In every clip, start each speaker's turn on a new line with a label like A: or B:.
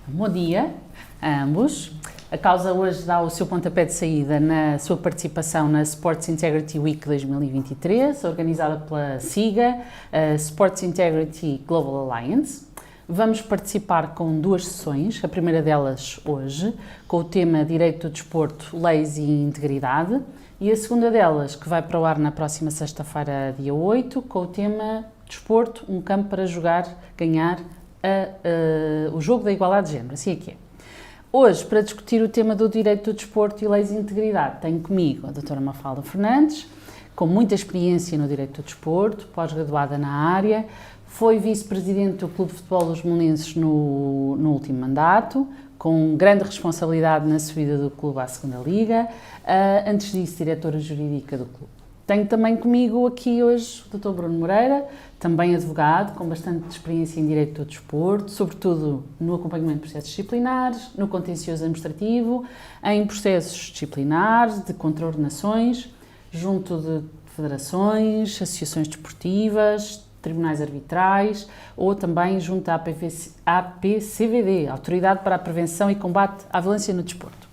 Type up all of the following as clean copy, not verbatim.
A: Bom dia a ambos. A causa hoje dá o seu pontapé de saída na sua participação na Sports Integrity Week 2023, organizada pela SIGA, a Sports Integrity Global Alliance. Vamos participar com duas sessões, a primeira delas hoje, com o tema Direito do Desporto, Leis e Integridade, e a segunda delas, que vai para o ar na próxima sexta-feira, dia 8, com o tema Desporto, um campo para jogar, ganhar o jogo da igualdade de género, assim é que é. Hoje, para discutir o tema do direito do desporto e leis de integridade, tenho comigo a doutora Mafalda Fernandes, com muita experiência no direito do desporto, pós-graduada na área, foi vice-presidente do Clube de Futebol dos Belenenses no último mandato, com grande responsabilidade na subida do clube à segunda liga, antes disso diretora jurídica do clube. Tenho também comigo aqui hoje o Dr. Bruno Moreira, também advogado, com bastante experiência em direito do desporto, sobretudo no acompanhamento de processos disciplinares, no contencioso administrativo, em processos disciplinares, de contraordenações, junto de federações, associações desportivas, tribunais arbitrais ou também junto à APCVD, Autoridade para a Prevenção e Combate à Violência no Desporto.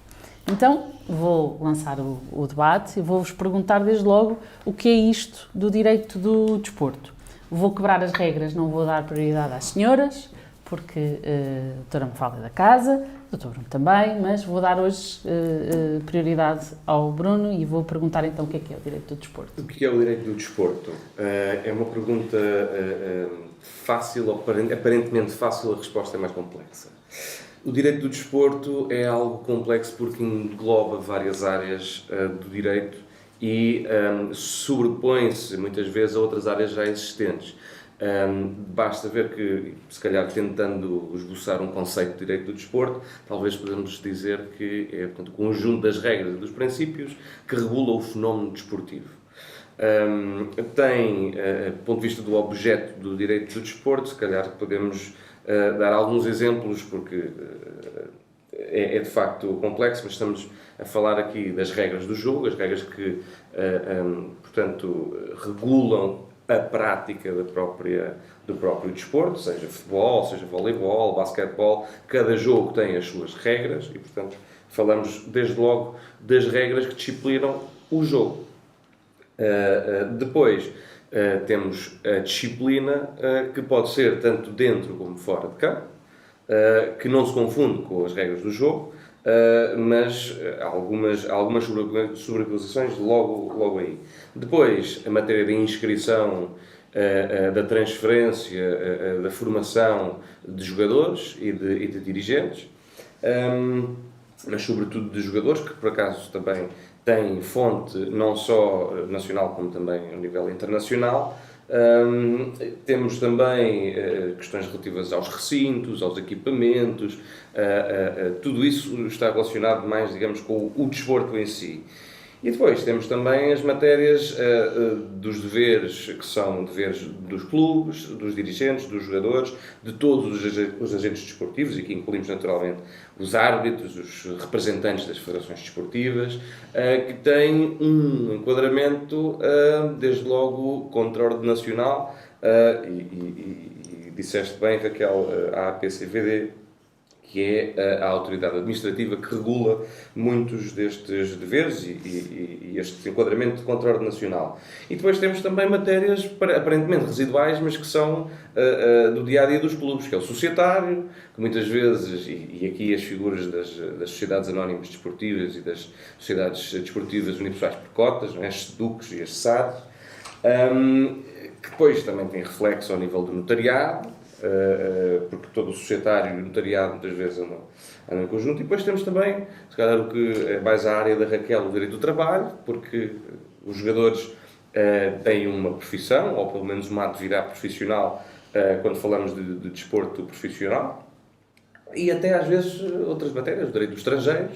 A: Então, vou lançar o debate e vou-vos perguntar desde logo o que é isto do direito do desporto. Vou quebrar as regras, não vou dar prioridade às senhoras, porque a doutora Mafalda é da casa, o doutor Bruno também, mas vou dar hoje prioridade ao Bruno e vou perguntar então o que é o direito do desporto.
B: O que é o direito do desporto? É uma pergunta fácil, aparentemente fácil, a resposta é mais complexa. O direito do desporto é algo complexo porque engloba várias áreas do direito e sobrepõe-se muitas vezes a outras áreas já existentes. Basta ver que, se calhar tentando esboçar um conceito de direito do desporto, talvez podemos dizer que é, portanto, o conjunto das regras e dos princípios que regula o fenómeno desportivo. Do ponto de vista do objeto do direito do desporto, se calhar podemos dar alguns exemplos, porque é de facto complexo, mas estamos a falar aqui das regras do jogo, as regras que, portanto, regulam a prática do próprio desporto, seja futebol, seja voleibol, basquetebol, cada jogo tem as suas regras e, portanto, falamos desde logo das regras que disciplinam o jogo. Depois, temos a disciplina, que pode ser tanto dentro como fora de campo, que não se confunde com as regras do jogo, mas algumas sobreposições logo aí. Depois, a matéria de inscrição, da transferência, da formação de jogadores e de dirigentes, mas sobretudo de jogadores, que por acaso também têm fonte não só nacional como também a nível internacional. Temos também questões relativas aos recintos, aos equipamentos, tudo isso está relacionado mais, digamos, com o desporto em si. E depois temos também as matérias dos deveres, que são deveres dos clubes, dos dirigentes, dos jogadores, de todos os agentes desportivos, e aqui incluímos naturalmente os árbitros, os representantes das federações desportivas, que têm um enquadramento, desde logo, contraordenacional, e disseste bem, Raquel, a APCVD, que é a autoridade administrativa que regula muitos destes deveres e este enquadramento de contraordenacional. E depois temos também matérias aparentemente residuais, mas que são do dia-a-dia dos clubes, que é o societário, que muitas vezes, e aqui as figuras das sociedades anónimas desportivas e das sociedades desportivas universais por cotas, não é? As SEDUCs e as SADs, que depois também tem reflexo ao nível do notariado, porque todo o societário e o notariado muitas vezes andam em conjunto. E depois temos também, se calhar o que é mais a área da Raquel, o direito do trabalho, porque os jogadores têm uma profissão, ou pelo menos uma atividade profissional, quando falamos de desporto profissional, e até às vezes outras matérias, o direito dos estrangeiros,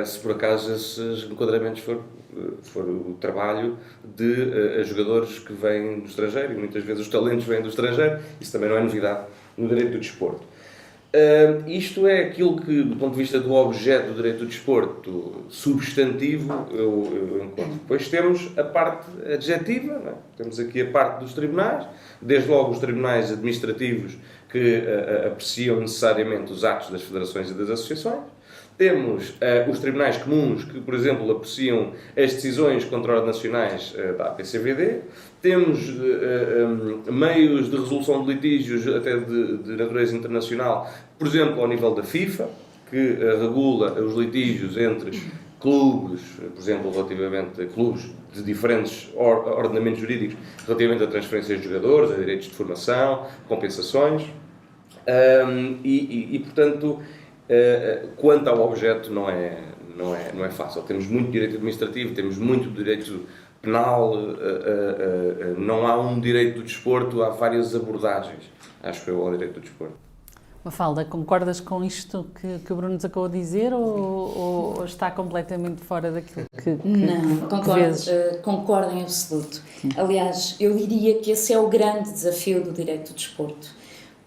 B: se por acaso esses enquadramentos for o trabalho de jogadores que vêm do estrangeiro, e muitas vezes os talentos vêm do estrangeiro, isso também não é novidade no direito do desporto. Isto é aquilo que, do ponto de vista do objeto do direito do desporto substantivo, eu encontro. Depois temos a parte adjetiva, não é? Temos aqui a parte dos tribunais, desde logo os tribunais administrativos que apreciam necessariamente os atos das federações e das associações. Temos os tribunais comuns que, por exemplo, apreciam as decisões contra-nacionais da APCVD. Temos meios de resolução de litígios até de natureza internacional, por exemplo, ao nível da FIFA, que regula os litígios entre clubes, por exemplo, relativamente a clubes de diferentes ordenamentos jurídicos, relativamente a transferências de jogadores, a direitos de formação, compensações. Portanto, quanto ao objeto, não é fácil. Temos muito direito administrativo, temos muito direito penal, não há um direito do desporto, há várias abordagens, acho eu, ao direito do desporto.
A: Mafalda, concordas com isto que o Bruno nos acabou de dizer ou está completamente fora daquilo que
C: Não, concordo em absoluto. Aliás, eu diria que esse é o grande desafio do direito do desporto,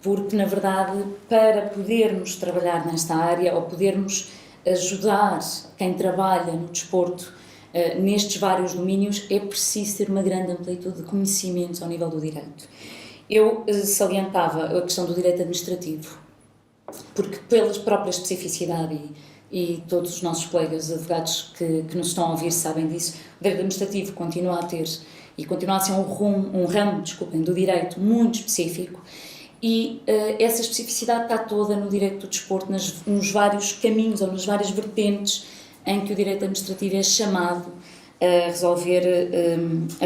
C: porque, na verdade, para podermos trabalhar nesta área ou podermos ajudar quem trabalha no desporto nestes vários domínios, é preciso ter uma grande amplitude de conhecimentos ao nível do direito. Eu salientava a questão do direito administrativo, porque pela própria especificidade e todos os nossos colegas advogados que nos estão a ouvir sabem disso, o direito administrativo continua a ter e continua a ser um ramo do direito muito específico. E essa especificidade está toda no direito do desporto, nos vários caminhos ou nas várias vertentes em que o direito administrativo é chamado a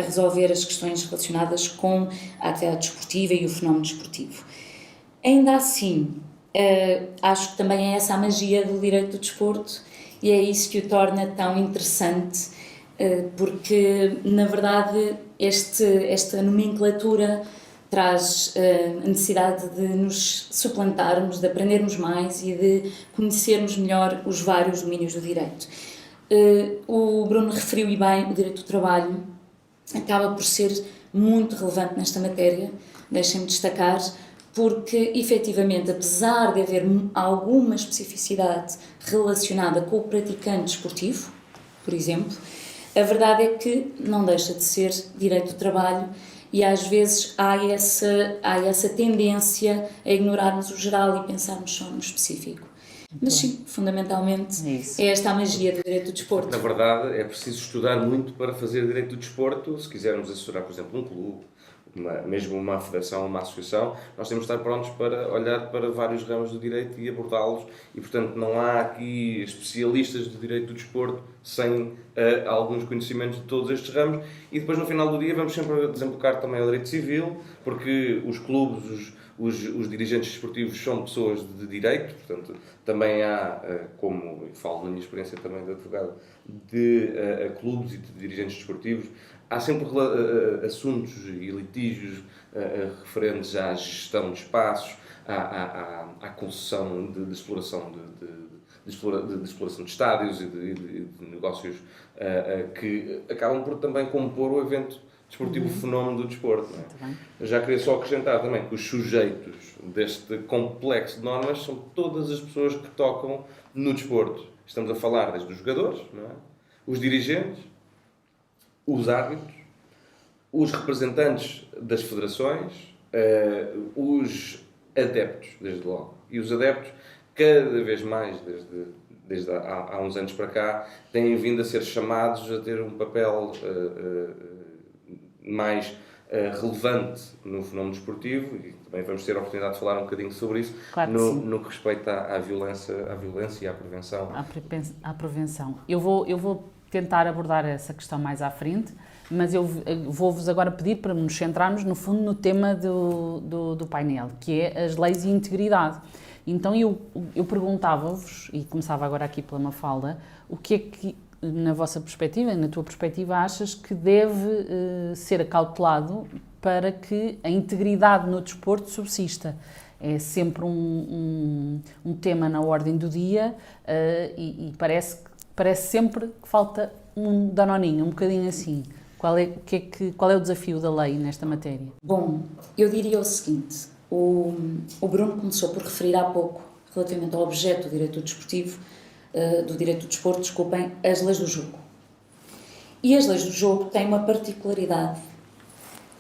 C: resolver as questões relacionadas com a atividade desportiva e o fenómeno desportivo. Ainda assim, acho que também é essa a magia do direito do desporto e é isso que o torna tão interessante, porque, na verdade, esta nomenclatura traz a necessidade de nos suplantarmos, de aprendermos mais e de conhecermos melhor os vários domínios do direito. O Bruno referiu e bem, o direito do trabalho acaba por ser muito relevante nesta matéria, deixem-me destacar, porque, efetivamente, apesar de haver alguma especificidade relacionada com o praticante desportivo, por exemplo, a verdade é que não deixa de ser direito do trabalho e às vezes há essa tendência a ignorarmos o geral e pensarmos só no específico. Mas sim, fundamentalmente é esta a magia do direito do desporto.
B: Na verdade, é preciso estudar muito para fazer direito do desporto. Se quisermos assessorar, por exemplo, um clube, mesmo uma federação, uma associação, nós temos de estar prontos para olhar para vários ramos do direito e abordá-los. E, portanto, não há aqui especialistas de direito do desporto sem alguns conhecimentos de todos estes ramos. E depois, no final do dia, vamos sempre desembocar também ao direito civil, porque os clubes, os dirigentes desportivos são pessoas de direito, portanto, também há, como falo na minha experiência também de advogado, de clubes e de dirigentes desportivos, há sempre assuntos e litígios referentes à gestão de espaços, à concessão de exploração de exploração de estádios e de negócios que acabam por também compor o evento desportivo, o fenómeno do desporto. Não é? Eu já queria só acrescentar também que os sujeitos deste complexo de normas são todas as pessoas que tocam no desporto. Estamos a falar desde os jogadores, não é? Os dirigentes, os árbitros, os representantes das federações, os adeptos, desde logo. E os adeptos, cada vez mais, desde há uns anos para cá, têm vindo a ser chamados a ter um papel mais relevante no fenómeno desportivo, e também vamos ter a oportunidade de falar um bocadinho sobre isso,
A: claro
B: no que respeita à violência e à prevenção.
A: À prevenção. Eu vou tentar abordar essa questão mais à frente, mas eu vou-vos agora pedir para nos centrarmos, no fundo, no tema do painel, que é as leis e integridade. Então eu perguntava-vos, e começava agora aqui pela Mafalda, o que é que, na vossa perspectiva, na tua perspectiva, achas que deve ser acautelado para que a integridade no desporto subsista? É sempre um tema na ordem do dia e parece sempre que falta um danoninho, um bocadinho assim. Qual é o desafio da lei nesta matéria?
C: Bom, eu diria o seguinte, o Bruno começou por referir há pouco relativamente ao objeto do direito desportivo, do direito do desporto, desculpem, as leis do jogo. E as leis do jogo têm uma particularidade,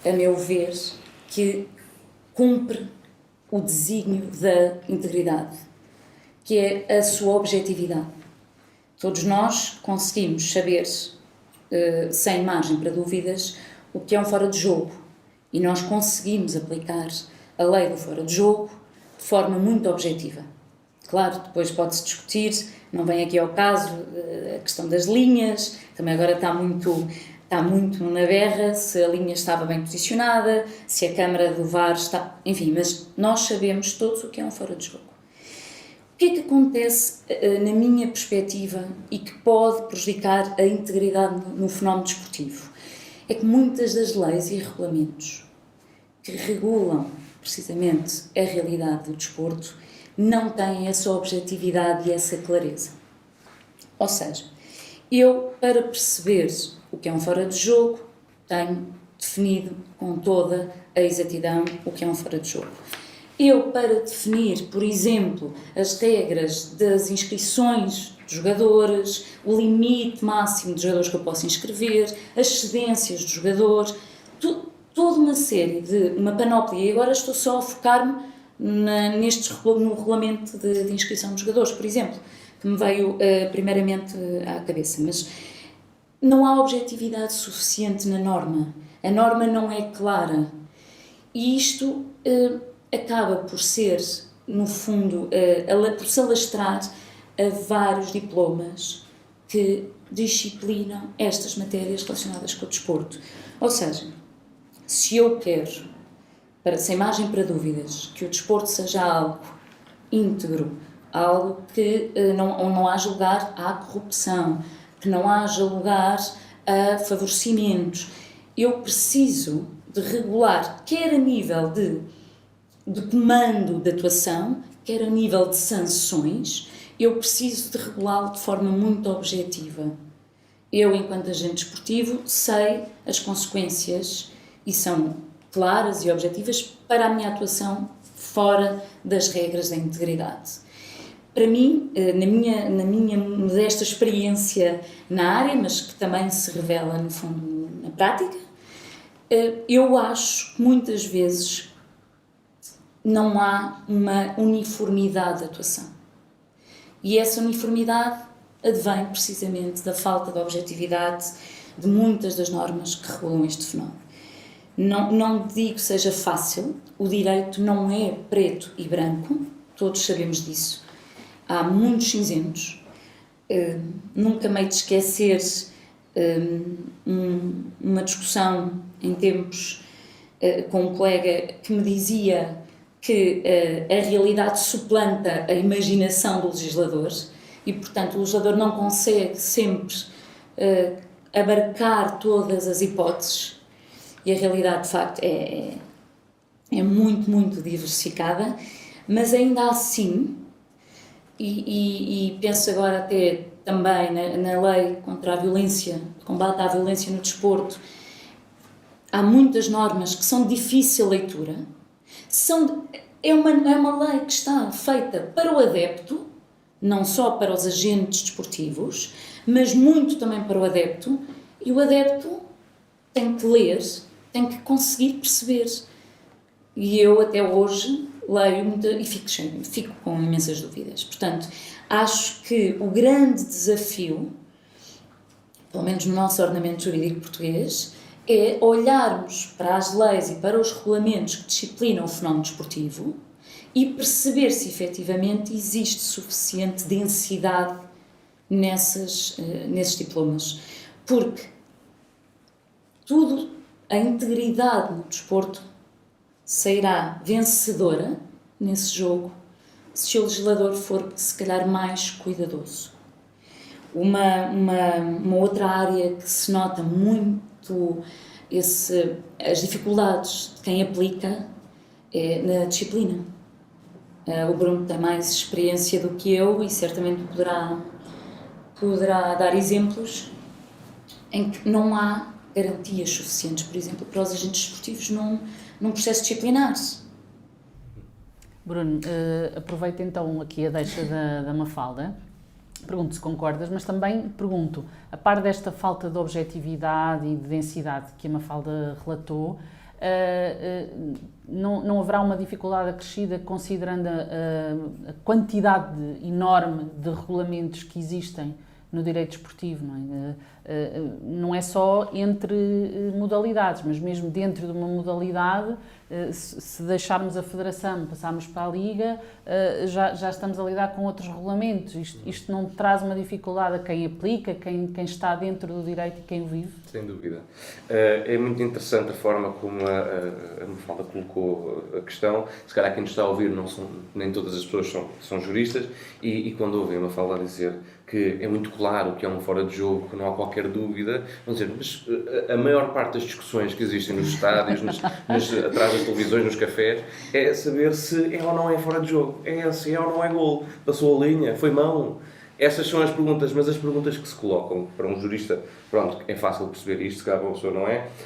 C: a meu ver, que cumpre o desígnio da integridade, que é a sua objetividade. Todos nós conseguimos saber, sem margem para dúvidas, o que é um fora de jogo, e nós conseguimos aplicar a lei do fora de jogo de forma muito objetiva. Claro, depois pode-se discutir, não vem aqui ao caso, a questão das linhas, também agora está muito na berra, se a linha estava bem posicionada, se a câmara do VAR está... Enfim, mas nós sabemos todos o que é um fora de jogo. O que é que acontece, na minha perspectiva, e que pode prejudicar a integridade no fenómeno desportivo? É que muitas das leis e regulamentos que regulam precisamente a realidade do desporto não têm essa objetividade e essa clareza. Ou seja, eu, para perceber o que é um fora de jogo, tenho definido com toda a exatidão o que é um fora de jogo. Eu, para definir, por exemplo, as regras das inscrições de jogadores, o limite máximo de jogadores que eu posso inscrever, as cedências de jogadores, toda uma série de uma panóplia, e agora estou só a focar-me no regulamento de inscrição de jogadores, por exemplo, que me veio primeiramente à cabeça, mas não há objetividade suficiente na norma, a norma não é clara, e isto acaba por ser, no fundo, por se alastrar a vários diplomas que disciplinam estas matérias relacionadas com o desporto. Ou seja, se eu quero, sem margem para dúvidas, que o desporto seja algo íntegro, algo que não haja lugar à corrupção, que não haja lugar a favorecimentos, eu preciso de regular, quer a nível de comando de atuação, quer a nível de sanções, eu preciso de regulá-lo de forma muito objetiva. Eu, enquanto agente desportivo, sei as consequências e são claras e objetivas para a minha atuação fora das regras da integridade. Para mim, na minha modesta experiência na área, mas que também se revela, no fundo, na prática, eu acho que muitas vezes não há uma uniformidade de atuação. E essa uniformidade advém precisamente da falta de objetividade de muitas das normas que regulam este fenómeno. Não digo que seja fácil, o direito não é preto e branco, todos sabemos disso. Há muitos cinzentos. Nunca me hei de esquecer uma discussão em tempos com um colega que me dizia que a realidade suplanta a imaginação do legislador e, portanto, o legislador não consegue sempre abarcar todas as hipóteses e a realidade, de facto, é muito, muito diversificada, mas ainda assim, e penso agora até também na lei contra a violência, combate à violência no desporto, há muitas normas que são de difícil leitura. É uma lei que está feita para o adepto, não só para os agentes desportivos, mas muito também para o adepto, e o adepto tem que ler, tem que conseguir perceber. E eu até hoje leio muito e fico com imensas dúvidas. Portanto, acho que o grande desafio, pelo menos no nosso ordenamento jurídico português, é olharmos para as leis e para os regulamentos que disciplinam o fenómeno desportivo e perceber se efetivamente existe suficiente densidade nesses diplomas. Porque a integridade no desporto sairá vencedora nesse jogo se o legislador for, se calhar, mais cuidadoso. Uma outra área que se nota muito as dificuldades de quem aplica é na disciplina. O Bruno tem mais experiência do que eu e certamente poderá dar exemplos em que não há garantias suficientes, por exemplo, para os agentes desportivos num processo disciplinar.
A: Bruno, aproveito então aqui a deixa da Mafalda. Pergunto se concordas, mas também pergunto, a par desta falta de objetividade e de densidade que a Mafalda relatou, não haverá uma dificuldade acrescida considerando a quantidade enorme de regulamentos que existem no direito desportivo, não é? Não é só entre modalidades, mas mesmo dentro de uma modalidade, se deixarmos a federação, passarmos para a liga, já estamos a lidar com outros regulamentos. Isto não traz uma dificuldade a quem aplica, quem está dentro do direito e quem o vive?
B: Sem dúvida. É muito interessante a forma como a Mafalda colocou a questão. Se calhar quem nos está a ouvir, nem todas as pessoas são juristas, e quando ouvem a Mafalda dizer que é muito claro que é um fora de jogo, que não há qualquer dúvida, vão dizer, mas a maior parte das discussões que existem nos estádios, atrás das televisões, nos cafés, é saber se é ou não é fora de jogo, se é ou não é golo, passou a linha, foi mão. Essas são as perguntas, mas as perguntas que se colocam para um jurista, pronto, é fácil perceber isto, se calhar uma pessoa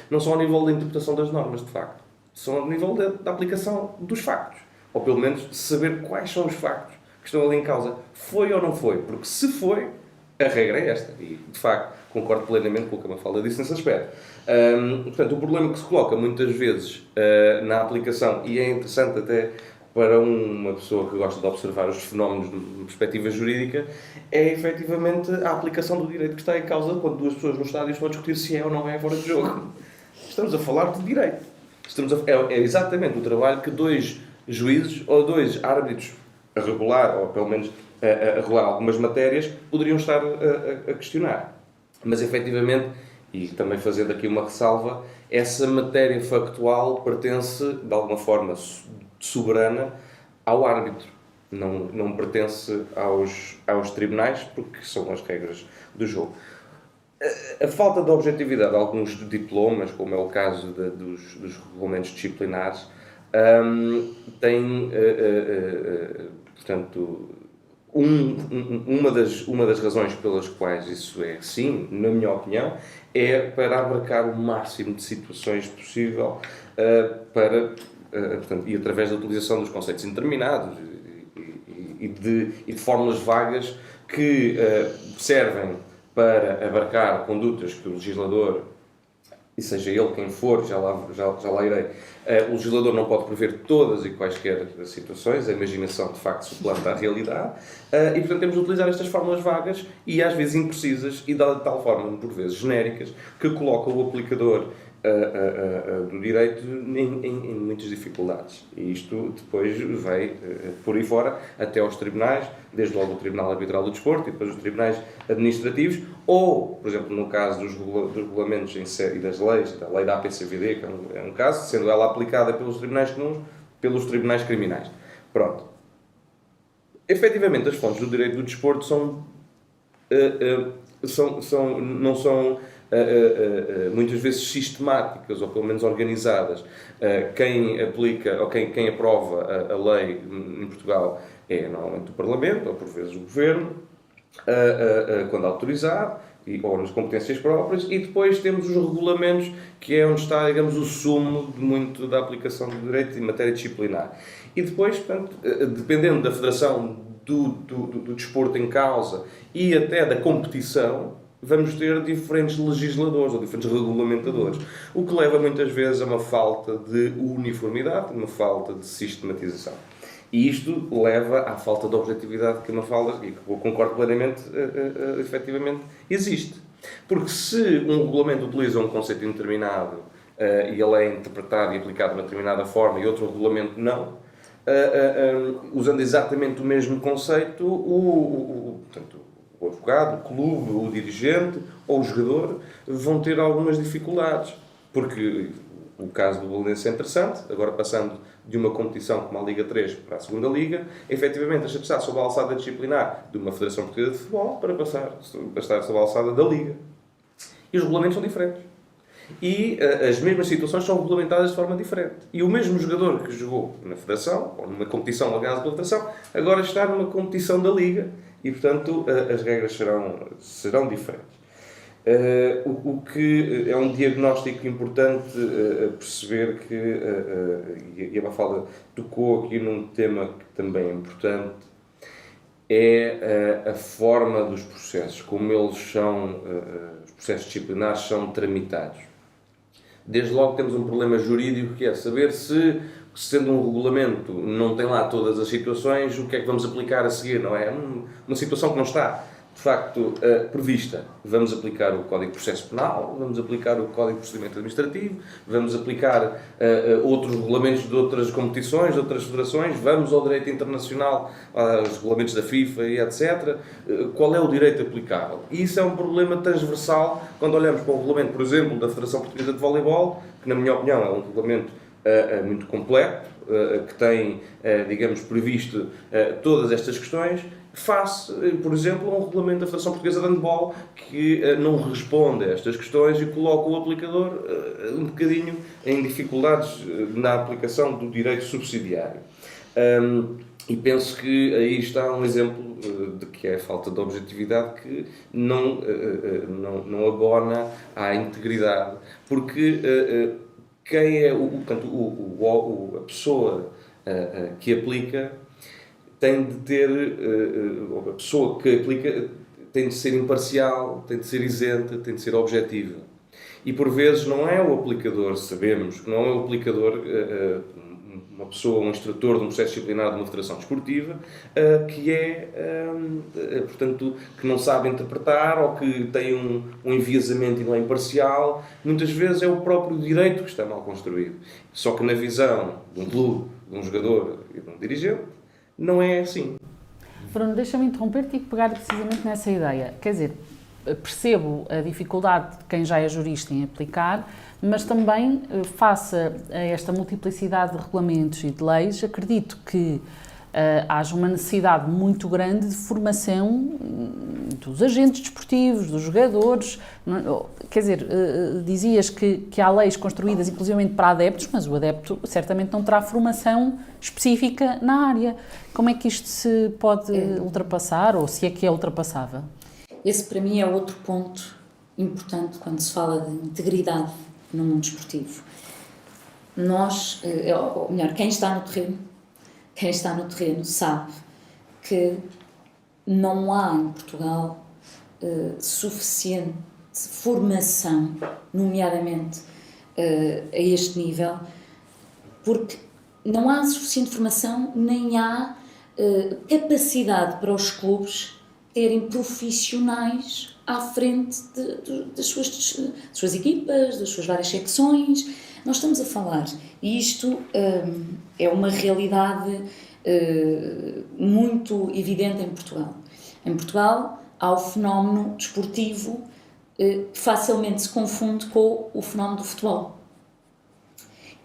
B: não são ao nível da interpretação das normas, de facto, são ao nível da aplicação dos factos, ou pelo menos saber quais são os factos que estão ali em causa. Foi ou não foi? Porque se foi, a regra é esta. E, de facto, concordo plenamente com o que a Mafalda disse nesse aspecto. Portanto, o problema que se coloca muitas vezes na aplicação, e é interessante até para uma pessoa que gosta de observar os fenómenos de uma perspectiva jurídica, é efetivamente a aplicação do direito que está em causa quando duas pessoas no estádio estão a discutir se é ou não é fora de jogo. Estamos a falar de direito. É exatamente o trabalho que dois juízes ou dois árbitros a regular, ou pelo menos a regular algumas matérias, poderiam estar a questionar. Mas, efetivamente, e também fazendo aqui uma ressalva, essa matéria factual pertence, de alguma forma soberana, ao árbitro. Não pertence aos tribunais, porque são as regras do jogo. A falta de objetividade de alguns diplomas, como é o caso dos regulamentos disciplinares, tem, portanto, uma das razões pelas quais isso é assim, na minha opinião, é para abarcar o máximo de situações possível portanto, e através da utilização dos conceitos indeterminados e de fórmulas vagas que servem para abarcar condutas que o legislador, e seja ele quem for, já lá irei, o legislador não pode prever todas e quaisquer situações, a imaginação de facto suplanta a realidade, e portanto temos de utilizar estas fórmulas vagas e às vezes imprecisas e de tal forma, por vezes genéricas, que colocam o aplicador do direito em muitas dificuldades. E isto depois vai por aí fora até aos tribunais, desde logo o Tribunal Arbitral do Desporto e depois os tribunais administrativos, ou, por exemplo, no caso dos regulamentos e das leis, da lei da APCVD, que é um caso, sendo ela aplicada pelos tribunais comuns, pelos tribunais criminais. Pronto. Efetivamente, as fontes do direito do desporto não são muitas vezes sistemáticas ou pelo menos organizadas. Quem aplica ou quem aprova a lei em Portugal é normalmente o Parlamento ou por vezes o Governo, quando autorizado ou nas competências próprias, e depois temos os regulamentos, que é onde está, digamos, o sumo de muito da aplicação do direito em matéria disciplinar. E depois, portanto, dependendo da federação do desporto em causa e até da competição, vamos ter diferentes legisladores ou diferentes regulamentadores, o que leva muitas vezes a uma falta de uniformidade, uma falta de sistematização. E isto leva à falta de objetividade que a Mafalda, e que eu concordo plenamente, efetivamente existe. Porque se um regulamento utiliza um conceito indeterminado e ele é interpretado e aplicado de uma determinada forma e outro regulamento não, usando exatamente o mesmo conceito, portanto, o advogado, o clube, o dirigente ou o jogador vão ter algumas dificuldades. Porque o caso do Belenenses é interessante, agora passando de uma competição como a Liga 3 para a segunda Liga, efetivamente deixa de estar sob a alçada disciplinar de uma Federação Portuguesa de Futebol para estar sob a alçada da Liga. E os regulamentos são diferentes. E as mesmas situações são regulamentadas de forma diferente. E o mesmo jogador que jogou na Federação, ou numa competição organizada pela Federação, agora está numa competição da Liga e, portanto, as regras serão diferentes. O que é um diagnóstico importante a perceber que, e a Mafalda tocou aqui num tema que também é importante, é a forma dos processos, como eles são, os processos disciplinares são tramitados. Desde logo temos um problema jurídico que é saber se, sendo um regulamento, não tem lá todas as situações, o que é que vamos aplicar a seguir, não é? Uma situação que não está, de facto, prevista. Vamos aplicar o Código de Processo Penal, vamos aplicar o Código de Procedimento Administrativo, vamos aplicar outros regulamentos de outras competições, de outras federações, vamos ao direito internacional, aos regulamentos da FIFA e etc. Qual é o direito aplicável? E isso é um problema transversal quando olhamos para o regulamento, por exemplo, da Federação Portuguesa de Voleibol, que, na minha opinião, é um regulamento muito completo, que tem, digamos, previsto todas estas questões, face, por exemplo, a um regulamento da Federação Portuguesa de Handball que não responde a estas questões e coloca o aplicador um bocadinho em dificuldades na aplicação do direito subsidiário. E penso que aí está um exemplo de que é a falta de objetividade que não abona à integridade, porque quem é a pessoa que aplica tem de ter, a pessoa que aplica tem de ser imparcial, tem de ser isenta, tem de ser objetiva. E por vezes não é o aplicador, sabemos que não é o aplicador, uma pessoa, um instrutor de um processo disciplinar de uma federação desportiva, que é, portanto, que não sabe interpretar ou que tem um enviesamento e não é imparcial. Muitas vezes é o próprio direito que está mal construído. Só que na visão de um clube, de um jogador e de um dirigente, não é assim.
A: Bruno, deixa-me interromper-te e pegar precisamente nessa ideia. Quer dizer, percebo a dificuldade de quem já é jurista em aplicar, mas também, face a esta multiplicidade de regulamentos e de leis, acredito que haja uma necessidade muito grande de formação dos agentes desportivos, dos jogadores. Quer dizer, dizias que há leis construídas inclusivamente para adeptos, mas o adepto certamente não terá formação específica na área. Como é que isto se pode ultrapassar, ou se é que é ultrapassável?
C: Esse, para mim, é outro ponto importante quando se fala de integridade no mundo desportivo. Nós, ou melhor, quem está no terreno sabe que não há em Portugal suficiente formação, nomeadamente a este nível, porque não há suficiente formação, nem há capacidade para os clubes terem profissionais à frente das suas equipas, das suas várias secções. Nós estamos a falar, e isto é uma realidade muito evidente em Portugal. Em Portugal há o fenómeno desportivo que facilmente se confunde com o fenómeno do futebol.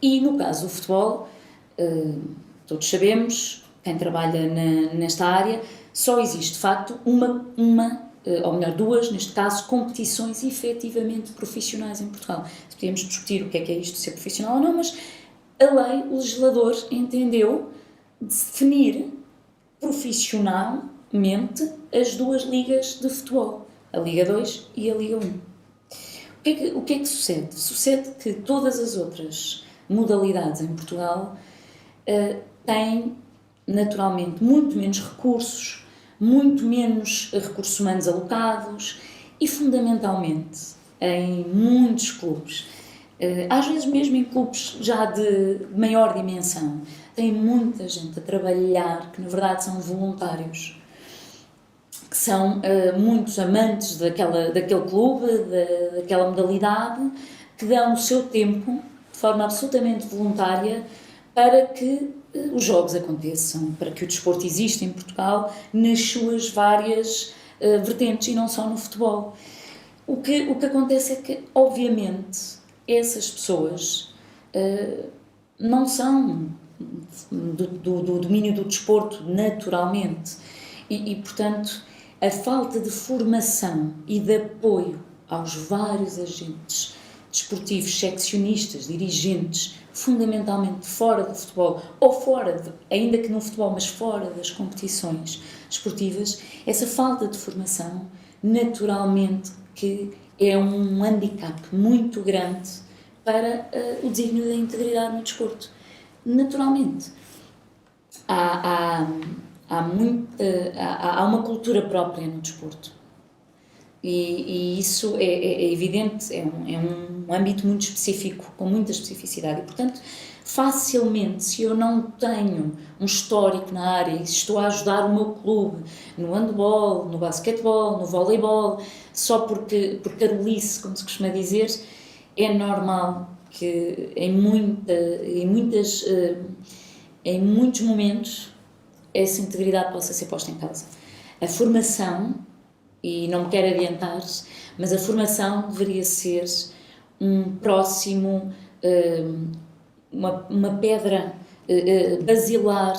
C: E no caso do futebol, todos sabemos, quem trabalha nesta área, só existe de facto ou melhor, duas, neste caso, competições efetivamente profissionais em Portugal. Podemos discutir o que é isto de ser profissional ou não, mas a lei, o legislador, entendeu definir profissionalmente as duas ligas de futebol, a Liga 2 e a Liga 1. O que é que sucede? Sucede que todas as outras modalidades em Portugal têm, naturalmente, muito menos recursos, muito menos recursos humanos alocados e, fundamentalmente, em muitos clubes, às vezes mesmo em clubes já de maior dimensão, tem muita gente a trabalhar que, na verdade, são voluntários, que são muitos amantes daquele clube, daquela modalidade, que dão o seu tempo, de forma absolutamente voluntária, para que os jogos aconteçam, para que o desporto exista em Portugal nas suas várias vertentes e não só no futebol. O que acontece é que, obviamente, essas pessoas não são do domínio do desporto naturalmente e, portanto, a falta de formação e de apoio aos vários agentes desportivos, seccionistas, dirigentes, fundamentalmente fora do futebol, ou ainda que no futebol, mas fora das competições desportivas, essa falta de formação, naturalmente, que é um handicap muito grande para o desígnio da integridade no desporto. Naturalmente, há uma cultura própria no desporto. E isso é evidente, é um âmbito muito específico, com muita especificidade. E, portanto, facilmente, se eu não tenho um histórico na área e estou a ajudar o meu clube no handball, no basquetebol, no voleibol, só porque carolice, como se costuma dizer, é normal que em muitos momentos essa integridade possa ser posta em causa. A formação, e não me quero adiantar, mas a formação deveria ser um próximo, uma pedra basilar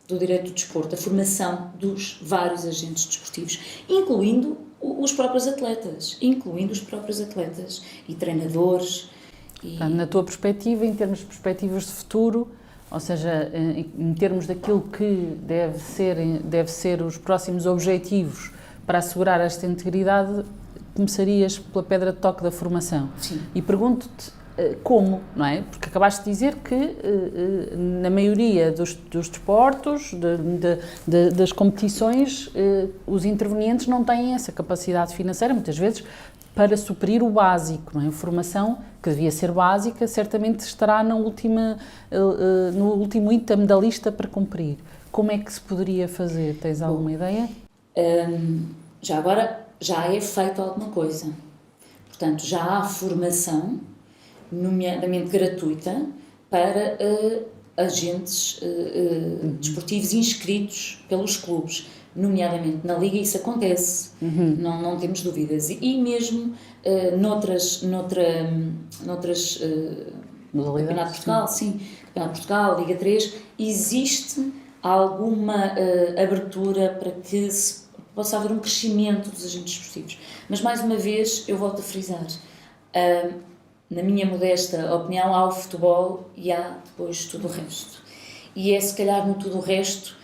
C: do direito do desporto, a formação dos vários agentes desportivos, incluindo os próprios atletas e treinadores.
A: Portanto, na tua perspectiva, em termos de perspectivas de futuro, ou seja, em termos daquilo que deve ser os próximos objetivos para assegurar esta integridade, começarias pela pedra de toque da formação.
C: Sim.
A: E pergunto-te como, não é? Porque acabaste de dizer que na maioria dos desportos, das competições, os intervenientes não têm essa capacidade financeira, muitas vezes, para suprir o básico, não é? A formação, que devia ser básica, certamente estará no último item da lista para cumprir. Como é que se poderia fazer? Tens alguma ideia?
C: Já agora, já é feito alguma coisa. Portanto, já há formação, nomeadamente gratuita, para agentes desportivos inscritos pelos clubes. Nomeadamente na Liga, isso acontece, não temos dúvidas. E mesmo noutras Campeonato de Portugal, sim, Campeonato de Portugal, Liga 3, existe alguma abertura para que possa haver um crescimento dos agentes desportivos. Mas, mais uma vez, eu volto a frisar, na minha modesta opinião, há o futebol e há depois tudo o resto. E é, se calhar, no tudo o resto,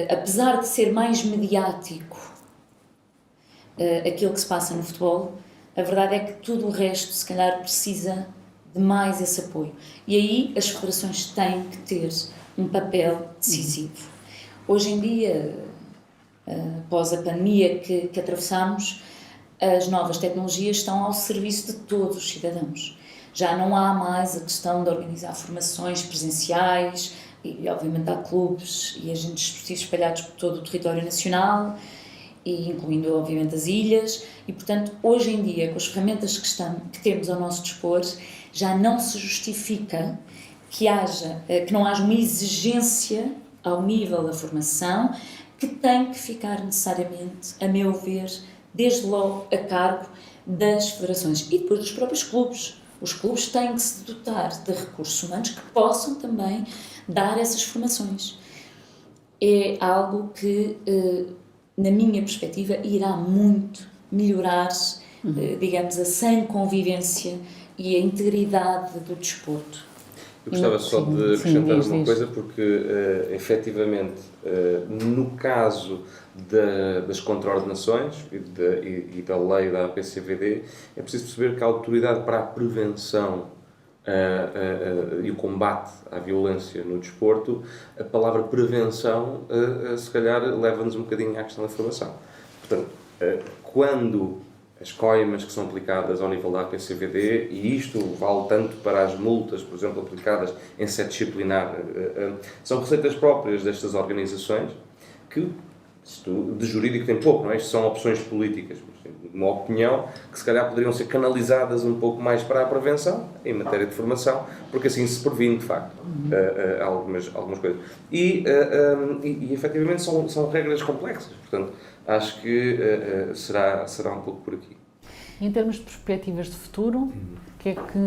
C: apesar de ser mais mediático aquilo que se passa no futebol, a verdade é que tudo o resto, se calhar, precisa de mais esse apoio. E aí as federações têm que ter um papel decisivo. Hoje em dia, após a pandemia que atravessamos, as novas tecnologias estão ao serviço de todos os cidadãos. Já não há mais a questão de organizar formações presenciais, e obviamente há clubes e agentes desportivos espalhados por todo o território nacional, e incluindo obviamente as ilhas, e portanto hoje em dia, com as ferramentas que temos ao nosso dispor, já não se justifica que não haja uma exigência ao nível da formação que tem que ficar necessariamente, a meu ver, desde logo a cargo das federações e depois dos próprios clubes. Os clubes têm que se dotar de recursos humanos que possam também dar essas formações. É algo que, na minha perspectiva, irá muito melhorar, digamos, a sã convivência e a integridade do desporto.
B: Eu gostava só de acrescentar uma coisa, porque, efetivamente, no caso das contraordenações e da lei da APCVD, é preciso perceber que a autoridade para a prevenção e o combate à violência no desporto, a palavra prevenção, se calhar, leva-nos um bocadinho à questão da formação. Portanto, quando as coimas que são aplicadas ao nível da APCVD, e isto vale tanto para as multas, por exemplo, aplicadas em sede disciplinar, são receitas próprias destas organizações que, de jurídico tem pouco, não é? Isto são opções políticas, uma opinião que se calhar poderiam ser canalizadas um pouco mais para a prevenção, em matéria de formação, porque assim se previne, de facto, algumas coisas. E efetivamente são regras complexas, portanto, acho que será um pouco por aqui.
A: Em termos de perspectivas de futuro, o que é que,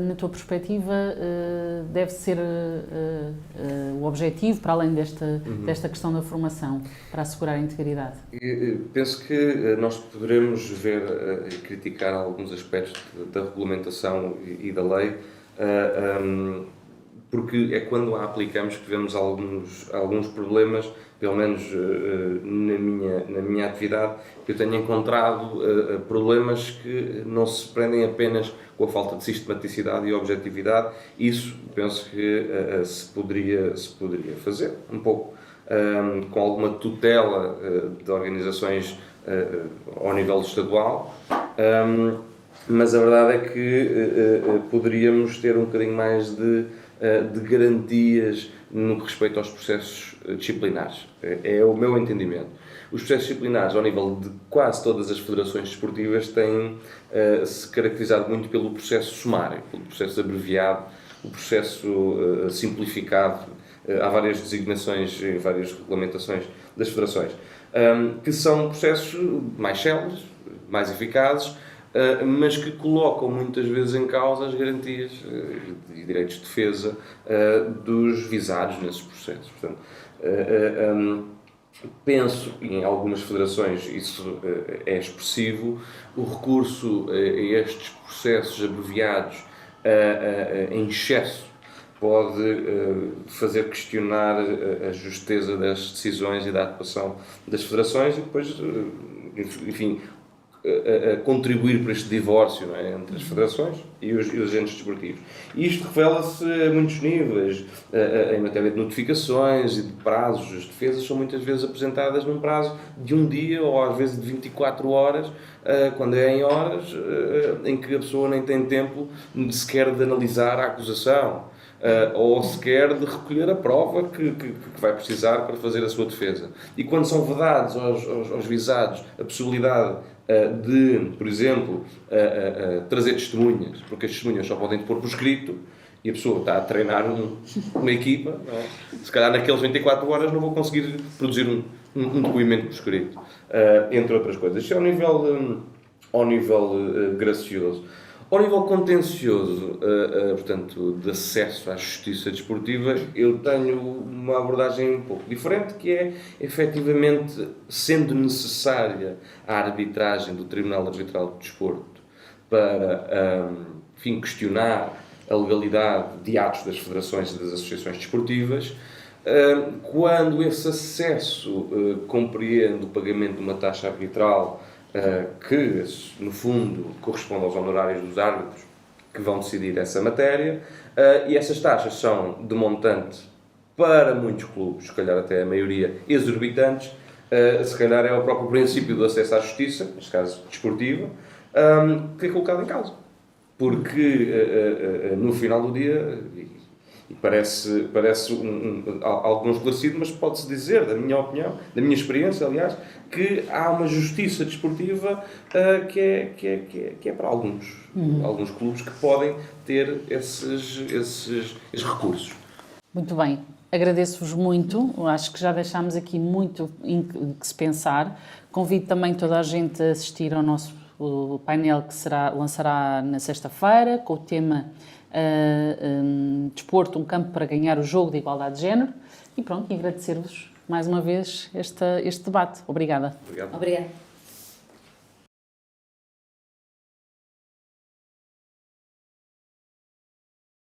A: na tua perspectiva, deve ser o objetivo, para além desta questão da formação, para assegurar a integridade?
B: Penso que nós poderemos ver e criticar alguns aspectos da regulamentação e da lei, porque é quando a aplicamos que vemos alguns problemas, pelo menos na minha atividade, que eu tenho encontrado problemas que não se prendem apenas com a falta de sistematicidade e objetividade. Isso penso que se poderia fazer um pouco com alguma tutela de organizações ao nível estadual, mas a verdade é que poderíamos ter um bocadinho mais de garantias no que respeita aos processos disciplinares. É o meu entendimento. Os processos disciplinares, ao nível de quase todas as federações desportivas, têm-se caracterizado muito pelo processo sumário, pelo processo abreviado, o processo simplificado. Há várias designações e várias regulamentações das federações, que são processos mais céleres, mais eficazes, mas que colocam muitas vezes em causa as garantias e direitos de defesa dos visados nesses processos. Portanto, penso, e em algumas federações isso é expressivo, o recurso a estes processos abreviados em excesso pode fazer questionar a justeza das decisões e da atuação das federações e depois, enfim, a contribuir para este divórcio, não é, entre as federações e os agentes desportivos. E isto revela-se a muitos níveis, em matéria de notificações e de prazos. As defesas são muitas vezes apresentadas num prazo de um dia ou às vezes de 24 horas, quando é em horas em que a pessoa nem tem tempo sequer de analisar a acusação. Ou sequer de recolher a prova que vai precisar para fazer a sua defesa. E quando são vedados aos visados a possibilidade de, por exemplo, trazer testemunhas, porque as testemunhas só podem depor por escrito, e a pessoa está a treinar uma equipa, não é? Se calhar naqueles 24 horas não vou conseguir produzir um depoimento por escrito, entre outras coisas. Isto é ao nível gracioso. Ao nível contencioso, portanto, de acesso à justiça desportiva, eu tenho uma abordagem um pouco diferente, que é, efetivamente, sendo necessária a arbitragem do Tribunal Arbitral do Desporto para, enfim, questionar a legalidade de atos das federações e das associações desportivas, quando esse acesso compreende o pagamento de uma taxa arbitral que, no fundo, corresponde aos honorários dos árbitros que vão decidir essa matéria, e essas taxas são de montante, para muitos clubes, se calhar até a maioria, exorbitantes, se calhar é o próprio princípio do acesso à justiça, neste caso desportiva, que é colocado em causa. Porque, no final do dia, e parece algo não esclarecido, mas pode-se dizer, da minha opinião, da minha experiência, aliás, que há uma justiça desportiva que é para alguns clubes que podem ter esses recursos.
A: Muito bem, agradeço-vos muito, acho que já deixámos aqui muito em que se pensar. Convido também toda a gente a assistir ao nosso painel que lançará na sexta-feira, com o tema Desporto, um campo para ganhar o jogo de igualdade de género. E pronto, e agradecer-vos mais uma vez este debate. Obrigada.
B: Obrigado.
C: Obrigada.